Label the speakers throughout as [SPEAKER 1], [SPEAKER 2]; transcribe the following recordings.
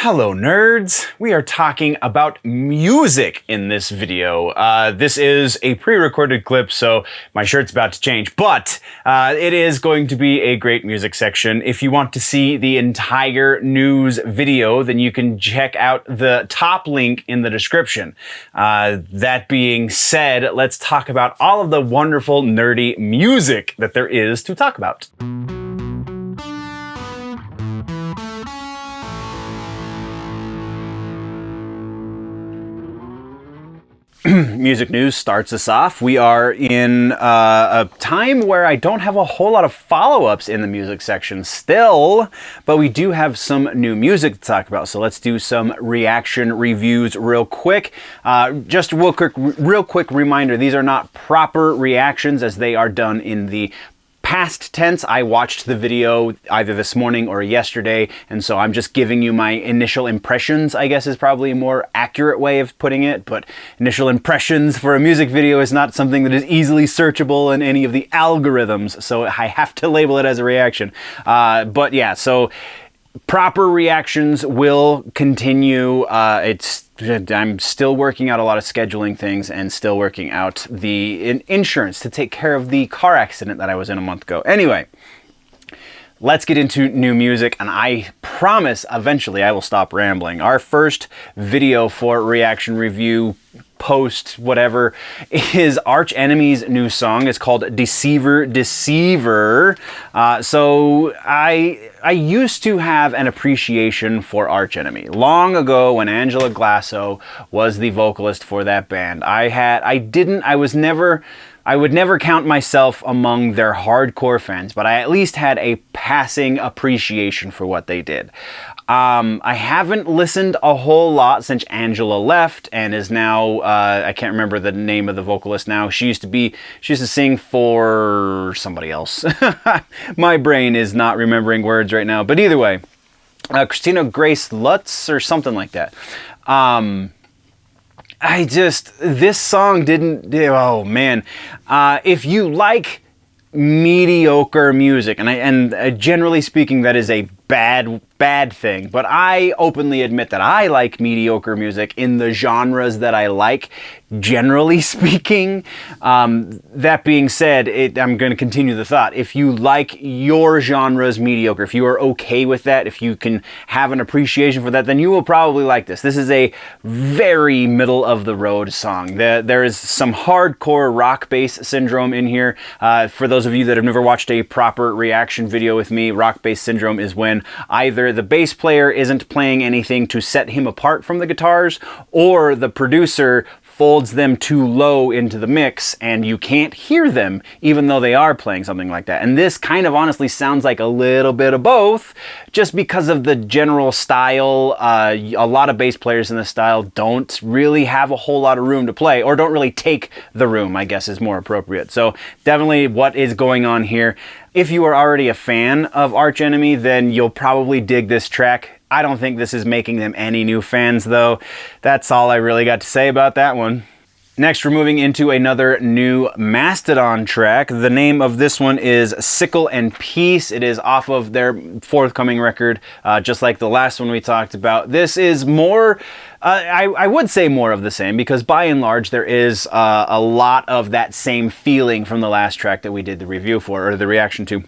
[SPEAKER 1] Hello nerds! We are talking about music in this video. This is a pre-recorded clip, so my shirt's about to change, but it is going to be a great music section. If you want to see the entire news video, then you can check out the top link in the description. That being said, let's talk about all of the wonderful nerdy music that there is to talk about. Music news starts us off. We are in a time where I don't have a whole lot of follow-ups in the music section still, but we do have some new music to talk about. So let's do some reaction reviews real quick. Just a real quick reminder, these are not proper reactions as they are done in the past tense. I watched the video either this morning or yesterday, and so I'm just giving you my initial impressions, I guess is probably a more accurate way of putting it, but initial impressions for a music video is not something that is easily searchable in any of the algorithms, so I have to label it as a reaction. But yeah, so proper reactions will continue. I'm still working out a lot of scheduling things and still working out the insurance to take care of the car accident that I was in a month ago. Anyway, let's get into new music, and I promise eventually I will stop rambling. Our first video for reaction review post whatever is Arch Enemy's new song. It's called Deceiver Deceiver. So I used to have an appreciation for Arch Enemy long ago when Angela Glasso was the vocalist for that band. I would never count myself among their hardcore fans, but I at least had a passing appreciation for what they did. I haven't listened a whole lot since Angela left and is now, I can't remember the name of the vocalist now. She used to sing for somebody else. My brain is not remembering words right now, but either way, Christina Grace Lutz or something like that. This song didn't, oh man. If you like mediocre music, and generally speaking, that is a bad thing, but I openly admit that I like mediocre music in the genres that I like, generally speaking. That being said, I'm going to continue the thought. If you like your genres mediocre, if you are okay with that, if you can have an appreciation for that, then you will probably like this. This is a very middle of the road song. There is some hardcore rock bass syndrome in here. For those of you that have never watched a proper reaction video with me, rock bass syndrome is when either the bass player isn't playing anything to set him apart from the guitars, or the producer folds them too low into the mix and you can't hear them even though they are playing something like that. And this kind of honestly sounds like a little bit of both, just because of the general style. A lot of bass players in this style don't really have a whole lot of room to play, or don't really take the room, I guess is more appropriate. So definitely what is going on here. If you are already a fan of Arch Enemy, then you'll probably dig this track. I don't think this is making them any new fans, though. That's all I really got to say about that one. Next, we're moving into another new Mastodon track. The name of this one is Sickle and Peace. It is off of their forthcoming record, just like the last one we talked about. This is more, I would say more of the same, because by and large there is a lot of that same feeling from the last track that we did the review for, or the reaction to.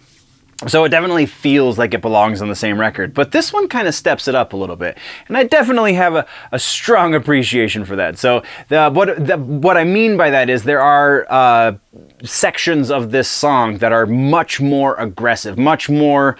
[SPEAKER 1] So it definitely feels like it belongs on the same record, but this one kind of steps it up a little bit, and I definitely have a strong appreciation for that. So what I mean by that is there are sections of this song that are much more aggressive, much more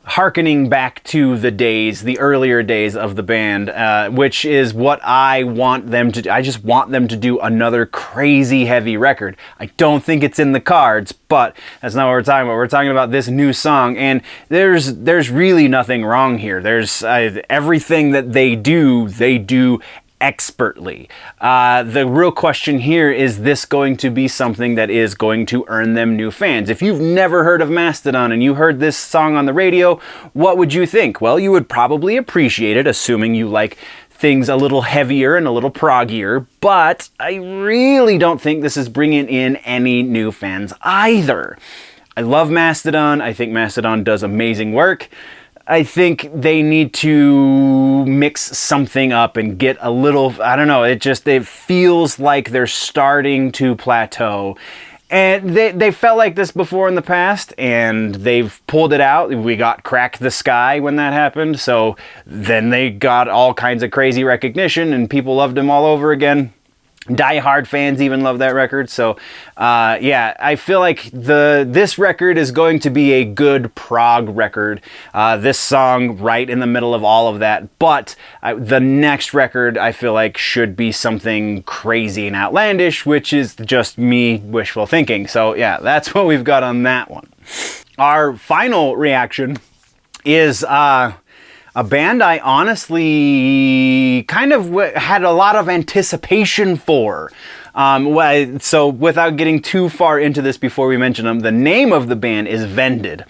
[SPEAKER 1] hearkening back to the earlier days of the band, which is what I want them to do. I just want them to do another crazy heavy record. I don't think it's in the cards, but that's not what we're talking about. We're talking about this new song, and there's really nothing wrong here. There's everything that they do expertly. The real question here is this going to be something that is going to earn them new fans? If you've never heard of Mastodon and you heard this song on the radio, what would you think? Well, you would probably appreciate it, assuming you like things a little heavier and a little proggier, but I really don't think this is bringing in any new fans either. I love Mastodon. I think Mastodon does amazing work. I think they need to mix something up and get a little, I don't know, it feels like they're starting to plateau. And they felt like this before in the past, and they've pulled it out. We got Crack the Sky when that happened, so then they got all kinds of crazy recognition, and people loved them all over again. Die Hard fans even love that record. So yeah, I feel like this record is going to be a good prog record. This song right in the middle of all of that. But the next record I feel like should be something crazy and outlandish, which is just me wishful thinking. So yeah, that's what we've got on that one. Our final reaction is a band I honestly kind of had a lot of anticipation for. So without getting too far into this before we mention them, the name of the band is Vended.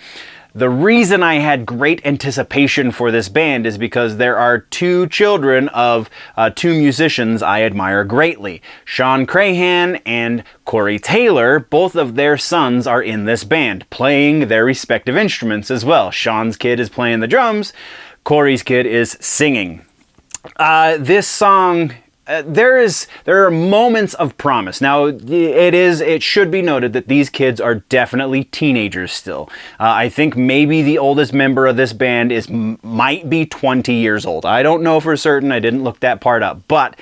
[SPEAKER 1] The reason I had great anticipation for this band is because there are two children of two musicians I admire greatly. Sean Crahan and Corey Taylor, both of their sons are in this band, playing their respective instruments as well. Sean's kid is playing the drums, Corey's kid is singing. This song, there are moments of promise. Now, it should be noted that these kids are definitely teenagers still. I think maybe the oldest member of this band might be 20 years old. I don't know for certain. I didn't look that part up, but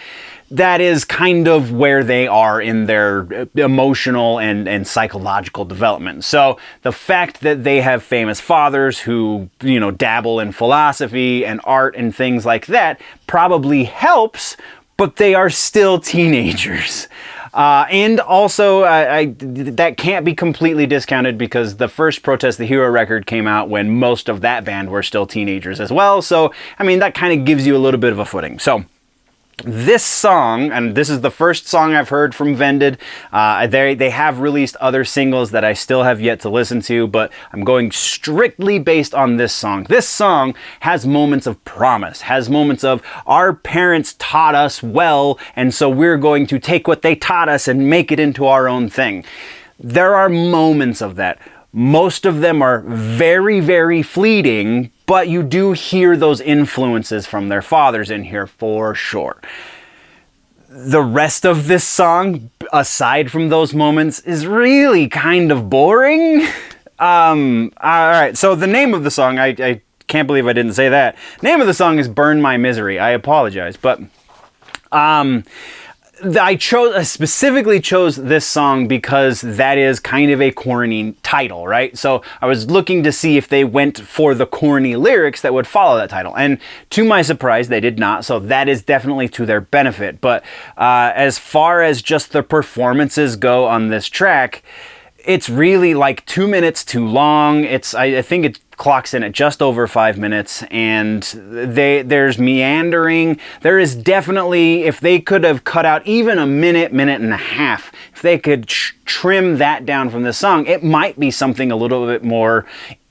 [SPEAKER 1] that is kind of where they are in their emotional and psychological development. So the fact that they have famous fathers who, dabble in philosophy and art and things like that probably helps, but they are still teenagers. And also, that can't be completely discounted because the first Protest the Hero record came out when most of that band were still teenagers as well. So, that kind of gives you a little bit of a footing. So, this song, and this is the first song I've heard from Vended. They have released other singles that I still have yet to listen to, but I'm going strictly based on this song. This song has moments of promise, has moments of our parents taught us well, and so we're going to take what they taught us and make it into our own thing. There are moments of that. Most of them are very, very fleeting, but you do hear those influences from their fathers in here for sure. The rest of this song, aside from those moments, is really kind of boring. All right, so the name of the song, I can't believe I didn't say that. Name of the song is Burn My Misery. I apologize, but I specifically chose this song because that is kind of a corny title, right? So I was looking to see if they went for the corny lyrics that would follow that title. And to my surprise, they did not. So that is definitely to their benefit. But as far as just the performances go on this track, it's really like 2 minutes too long. I think it clocks in at just over 5 minutes, and there's meandering. There is definitely, if they could have cut out even a minute and a half, if they could trim that down from the song, it might be something a little bit more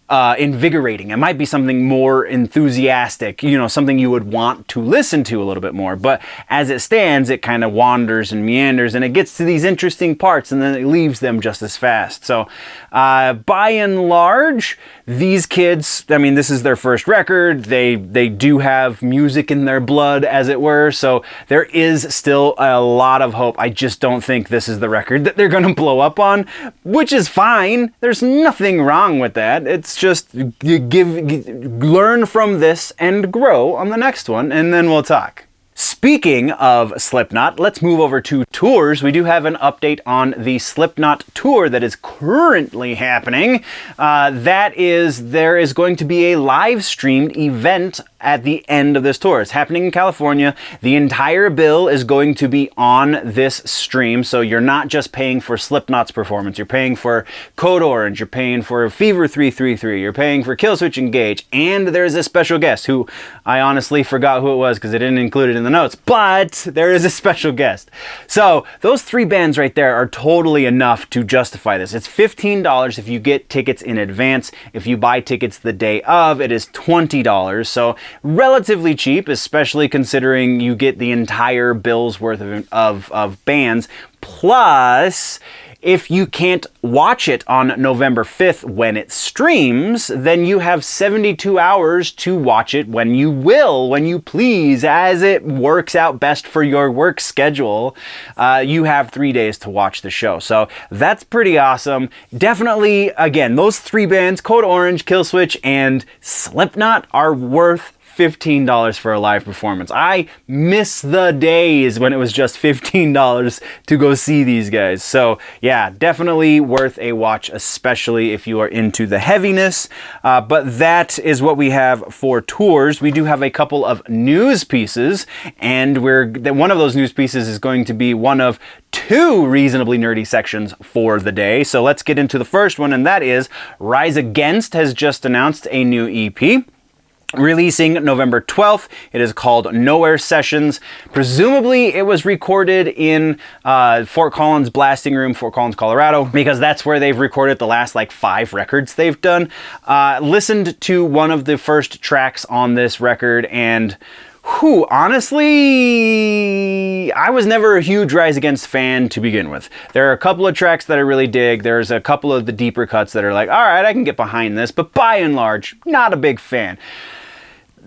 [SPEAKER 1] invigorating. It might be something more enthusiastic, something you would want to listen to a little bit more. But as it stands, it kind of wanders and meanders, and it gets to these interesting parts, and then it leaves them just as fast. So by and large, these kids, this is their first record. They do have music in their blood, as it were. So there is still a lot of hope. I just don't think this is the record that they're going to blow up on, which is fine. There's nothing wrong with that. It's just learn from this and grow on the next one, and then we'll talk. Speaking of Slipknot, let's move over to tours. We do have an update on the Slipknot Tour that is currently happening. There is going to be a live streamed event at the end of this tour. It's happening in California. The entire bill is going to be on this stream, so you're not just paying for Slipknot's performance. You're paying for Code Orange, you're paying for Fever 333, you're paying for Killswitch Engage, and there's a special guest who I honestly forgot who it was because I didn't include it in the notes, but there is a special guest. So those three bands right there are totally enough to justify this. It's $15 if you get tickets in advance. If you buy tickets the day of, it is $20. So relatively cheap, especially considering you get the entire bill's worth of bands. Plus, If you can't watch it on November 5th when it streams, then you have 72 hours to watch it when you will, when you please, as it works out best for your work schedule. You have 3 days to watch the show. So that's pretty awesome. Definitely, again, those three bands, Code Orange, Killswitch, and Slipknot, are worth $15 for a live performance. I miss the days when it was just $15 to go see these guys. So yeah, definitely worth a watch, especially if you are into the heaviness. But that is what we have for tours. We do have a couple of news pieces, and one of those news pieces is going to be one of two reasonably nerdy sections for the day. So let's get into the first one, and that is Rise Against has just announced a new EP. Releasing November 12th. It is called Nowhere Sessions. Presumably it was recorded in Fort Collins Blasting Room, Fort Collins, Colorado, because that's where they've recorded the last like 5 records they've done. Listened to one of the first tracks on this record, and honestly, I was never a huge Rise Against fan to begin with. There are a couple of tracks that I really dig. There's a couple of the deeper cuts that are like, all right, I can get behind this, but by and large, not a big fan.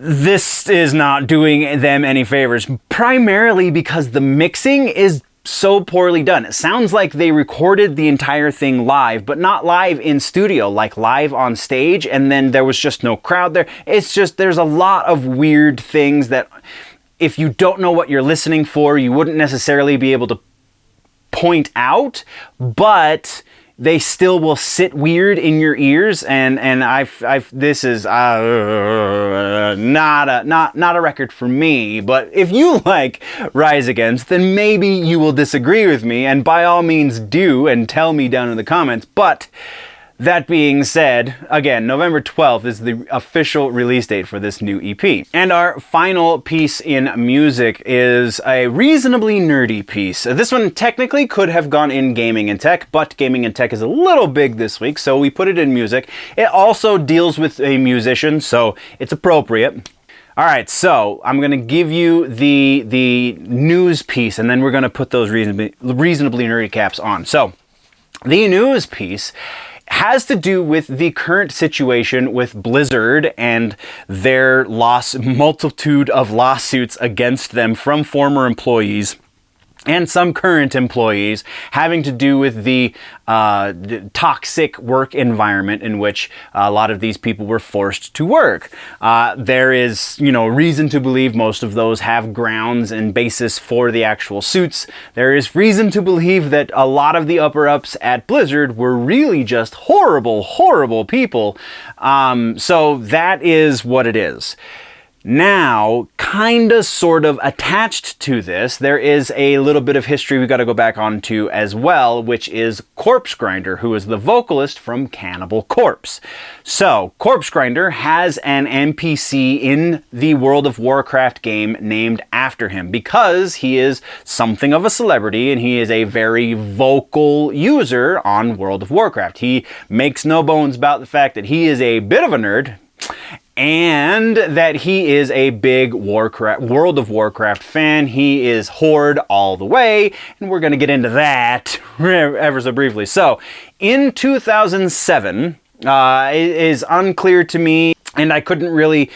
[SPEAKER 1] This is not doing them any favors, primarily because the mixing is so poorly done. It sounds like they recorded the entire thing live, but not live in studio, like live on stage, and then there was just no crowd there. It's just, there's a lot of weird things that if you don't know what you're listening for, you wouldn't necessarily be able to point out, but they still will sit weird in your ears, and this is not a record for me. But if you like Rise Against, then maybe you will disagree with me, and by all means do, and tell me down in the comments. But that being said, again, November 12th is the official release date for this new EP. And our final piece in music is a reasonably nerdy piece. This one technically could have gone in gaming and tech, but gaming and tech is a little big this week, so we put it in music. It also deals with a musician, so it's appropriate. All right, so I'm going to give you the news piece, and then we're going to put those reasonably nerdy caps on. So, the news piece has to do with the current situation with Blizzard and their multitude of lawsuits against them from former employees and some current employees, having to do with the toxic work environment in which a lot of these people were forced to work. There is, reason to believe most of those have grounds and basis for the actual suits. There is reason to believe that a lot of the upper-ups at Blizzard were really just horrible, horrible people. So that is what it is. Now, kinda sort of attached to this, there is a little bit of history we gotta go back onto as well, which is Corpsegrinder, who is the vocalist from Cannibal Corpse. So, Corpsegrinder has an NPC in the World of Warcraft game named after him, because he is something of a celebrity and he is a very vocal user on World of Warcraft. He makes no bones about the fact that he is a bit of a nerd, and that he is a big World of Warcraft fan. He is Horde all the way, and we're going to get into that ever so briefly. So, in 2007, it is unclear to me, and I couldn't really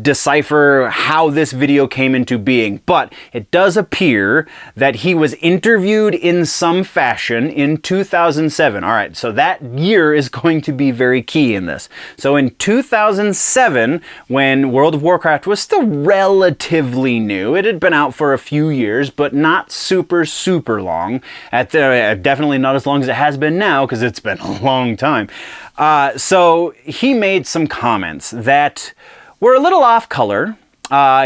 [SPEAKER 1] decipher how this video came into being, but it does appear that he was interviewed in some fashion in 2007. All right, so that year is going to be very key in this. So in 2007, when World of Warcraft was still relatively new, it had been out for a few years, but not super, super long. Definitely not as long as it has been now, because it's been a long time. So he made some comments that were a little off color.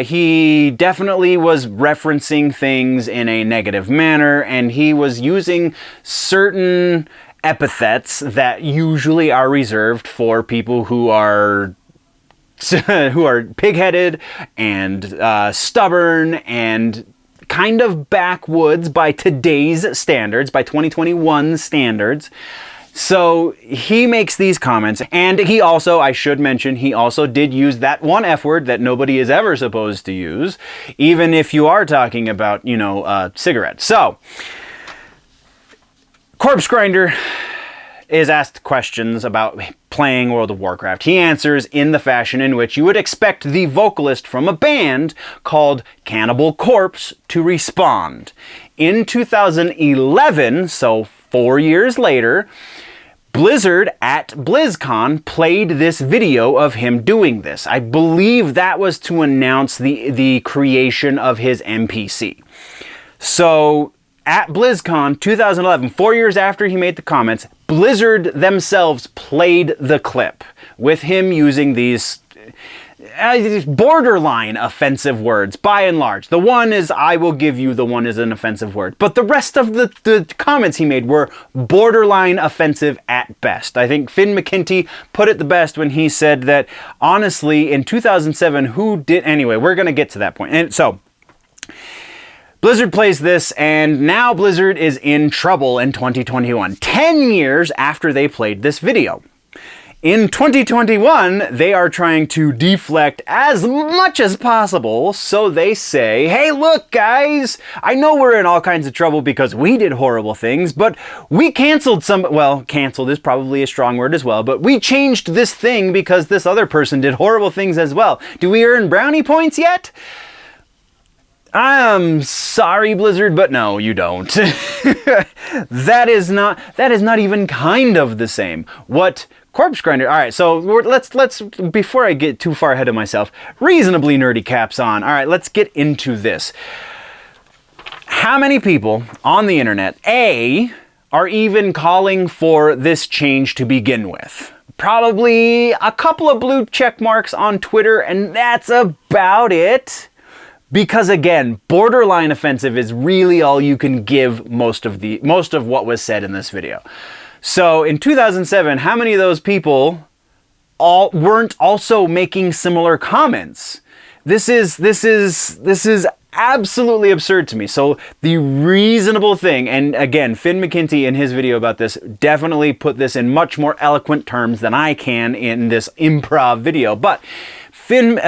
[SPEAKER 1] He definitely was referencing things in a negative manner, and he was using certain epithets that usually are reserved for people who are pig-headed and stubborn and kind of backwoods by today's standards, by 2021 standards. So he makes these comments, and he also, I should mention, he also did use that one F word that nobody is ever supposed to use, even if you are talking about, cigarettes. So, Corpsegrinder is asked questions about playing World of Warcraft. He answers in the fashion in which you would expect the vocalist from a band called Cannibal Corpse to respond. In 2011, so 4 years later, Blizzard at BlizzCon played this video of him doing this. I believe that was to announce the creation of his NPC. So at BlizzCon 2011, 4 years after he made the comments, Blizzard themselves played the clip with him using these borderline offensive words, by and large. The one is, I will give you, the one is an offensive word. But the rest of the comments he made were borderline offensive at best. I think Finn McKenty put it the best when he said that, honestly, in 2007, who did... Anyway, we're going to get to that point. And so Blizzard plays this, and now Blizzard is in trouble in 2021, 10 years after they played this video. In 2021, they are trying to deflect as much as possible, so they say, hey, look, guys, I know we're in all kinds of trouble because we did horrible things, but we canceled some... Well, canceled is probably a strong word as well, but we changed this thing because this other person did horrible things as well. Do we earn brownie points yet? I'm sorry, Blizzard, but no, you don't. That is not even kind of the same. What Corpsegrinder... All right, so let's before I get too far ahead of myself, reasonably nerdy caps on. All right, let's get into this. How many people on the internet, A, are even calling for this change to begin with? Probably a couple of blue check marks on Twitter, and that's about it. Because again, borderline offensive is really all you can give most of what was said in this video. So in 2007, how many of those people weren't also making similar comments? This is absolutely absurd to me. So the reasonable thing, and again, Finn McKenty in his video about this definitely put this in much more eloquent terms than I can in this improv video. But Finn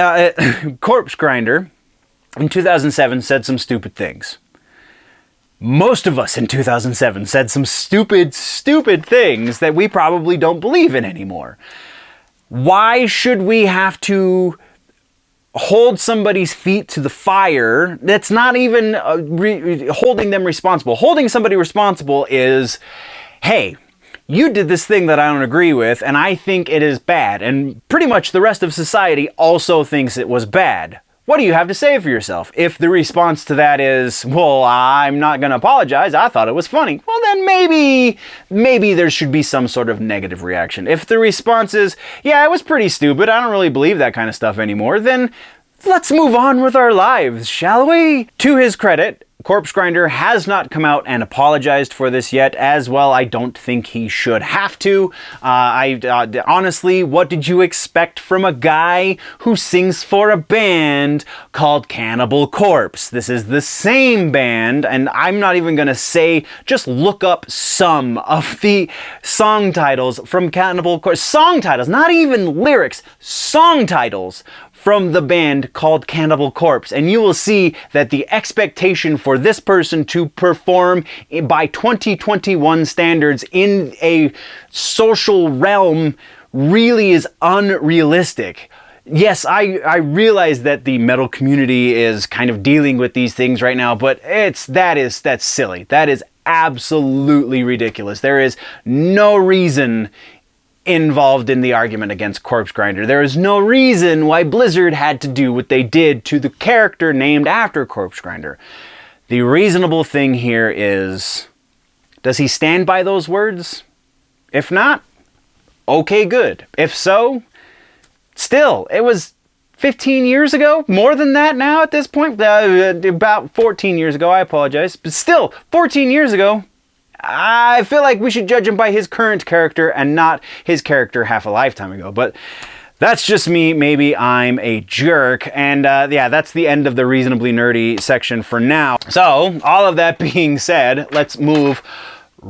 [SPEAKER 1] Corpsegrinder in 2007 said some stupid things. Most of us in 2007 said some stupid things that we probably don't believe in anymore. Why should we have to hold somebody's feet to the fire? That's not even holding them responsible. Holding somebody responsible is, hey, you did this thing that I don't agree with, and I think it is bad. And pretty much the rest of society also thinks it was bad. What do you have to say for yourself? If the response to that is, well, I'm not going to apologize, I thought it was funny, well then maybe there should be some sort of negative reaction. If the response is, yeah, it was pretty stupid, I don't really believe that kind of stuff anymore, then let's move on with our lives, shall we? To his credit, Corpsegrinder has not come out and apologized for this yet. As well, I don't think he should have to. Honestly, what did you expect from a guy who sings for a band called Cannibal Corpse? This is the same band, and I'm not even gonna say, just look up some of the song titles from Cannibal Corpse. Song titles, not even lyrics, song titles from the band called Cannibal Corpse, and you will see that the expectation for this person to perform by 2021 standards in a social realm really is unrealistic. Yes, I realize that the metal community is kind of dealing with these things right now, but that's silly. That is absolutely ridiculous. There is no reason involved in the argument against Corpsegrinder. There is no reason why Blizzard had to do what they did to the character named after Corpsegrinder. The reasonable thing here is, does he stand by those words? If not, okay, good. If so, still, it was 15 years ago, more than that now at this point, about 14 years ago, I apologize, but still, 14 years ago, I feel like we should judge him by his current character and not his character half a lifetime ago. But that's just me. Maybe I'm a jerk. And yeah, that's the end of the reasonably nerdy section for now. So all of that being said, let's move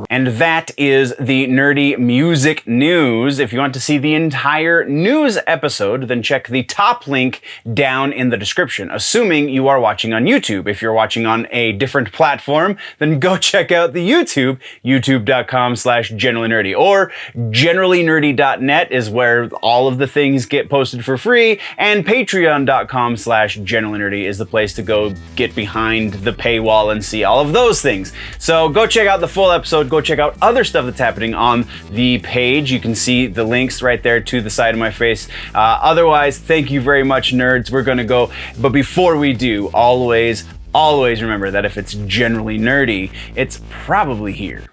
[SPEAKER 1] And that is the nerdy music news. If you want to see the entire news episode, then check the top link down in the description, assuming you are watching on YouTube. If you're watching on a different platform, then go check out the YouTube, youtube.com/generallynerdy, or generallynerdy.net is where all of the things get posted for free, and patreon.com/generallynerdy is the place to go get behind the paywall and see all of those things. So go check out the full episode. Go check out other stuff that's happening on the page. You can see the links right there to the side of my face. Otherwise, thank you very much, nerds. We're gonna go, but before we do, always remember that if it's generally nerdy, it's probably here.